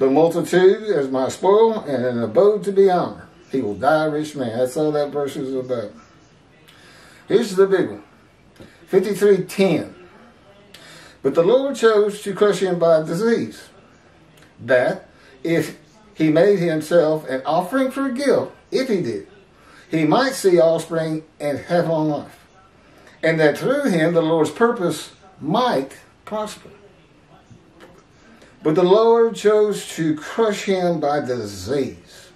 The multitude as my spoil, and an abode to be honored. He will die a rich man. That's all that verse is about. Here's the big one. 53:10. But the Lord chose to crush him by disease, that if he made himself an offering for guilt, if he did, he might see offspring and have long life, and that through him the Lord's purpose might prosper. But the Lord chose to crush him by disease.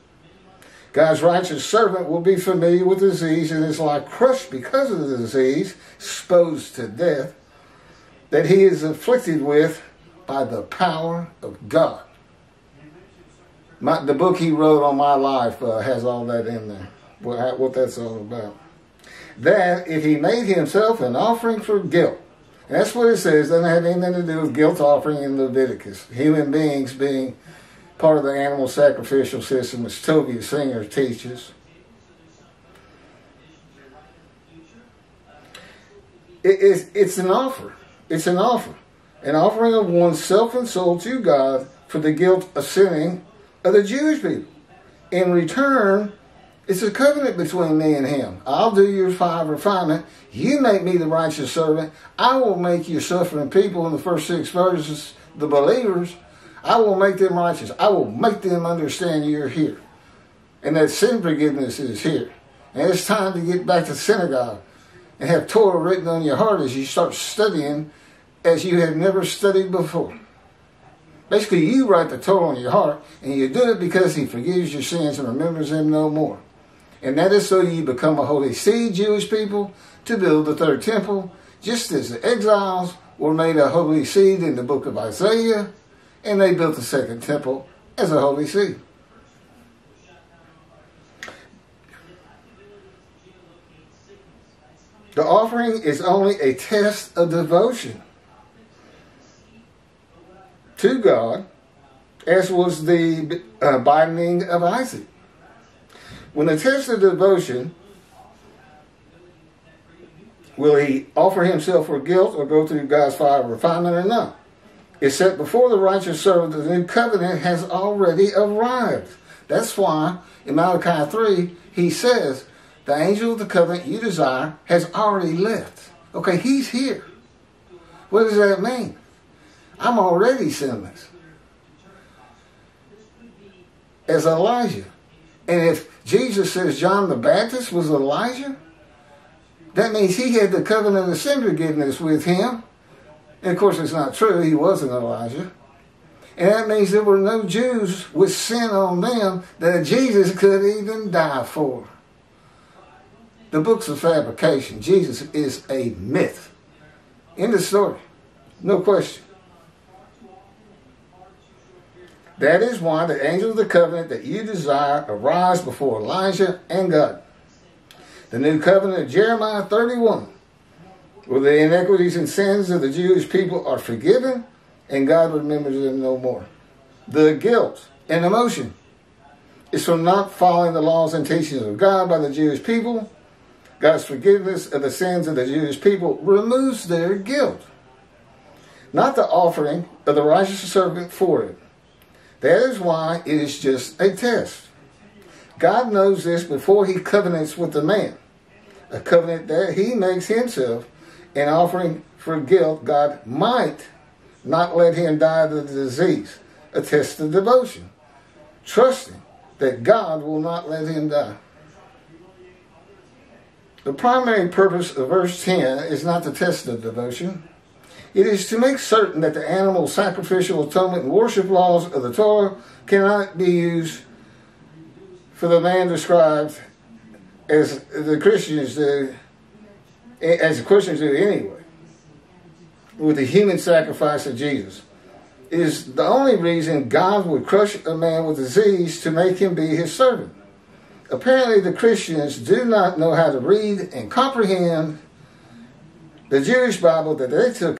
God's righteous servant will be familiar with disease and is like crushed because of the disease, exposed to death, that he is afflicted with by the power of God. The book he wrote on my life has all that in there, what that's all about. That if he made himself an offering for guilt, and that's what it says, doesn't have anything to do with guilt offering in Leviticus. Human beings being part of the animal sacrificial system, which Toby Singer teaches. It's an offer. It's an offer. An offering of oneself and soul to God for the guilt of sinning of the Jewish people. In return, it's a covenant between me and him. I'll do your fire refinement. You make me the righteous servant. I will make you suffering people in the first 6 verses, the believers. I will make them righteous. I will make them understand you're here. And that sin forgiveness is here. And it's time to get back to synagogue and have Torah written on your heart as you start studying as you have never studied before. Basically, you write the Torah on your heart, and you do it because he forgives your sins and remembers them no more. And that is so you become a holy seed, Jewish people, to build the third temple, just as the exiles were made a holy seed in the book of Isaiah, and they built the second temple as a holy seed. The offering is only a test of devotion to God, as was the binding of Isaac. When the test of devotion, will he offer himself for guilt or go through God's fire of refinement or not? It's set before the righteous servant. The new covenant has already arrived. That's why in Malachi 3, he says, the angel of the covenant you desire has already left. Okay, he's here. What does that mean? I'm already sinless. As Elijah. And if Jesus says John the Baptist was Elijah, that means he had the covenant of sin forgiveness with him. And of course it's not true, he wasn't Elijah. And that means there were no Jews with sin on them that Jesus could even die for. The book's a fabrication. Jesus is a myth. End of story. No question. That is why the angel of the covenant that you desire arrives before Elijah and God. The new covenant of Jeremiah 31, where the iniquities and sins of the Jewish people are forgiven and God remembers them no more. The guilt and emotion is from not following the laws and teachings of God by the Jewish people. God's forgiveness of the sins of the Jewish people removes their guilt, not the offering of the righteous servant for it. That is why it is just a test. God knows this before he covenants with the man. A covenant that he makes himself an offering for guilt. God might not let him die of the disease. A test of devotion. Trusting that God will not let him die. The primary purpose of verse 10 is not to test the devotion. It is to make certain that the animal sacrificial atonement and worship laws of the Torah cannot be used for the man described as the Christians do, anyway, with the human sacrifice of Jesus. It is the only reason God would crush a man with disease to make him be his servant. Apparently the Christians do not know how to read and comprehend the Jewish Bible that they took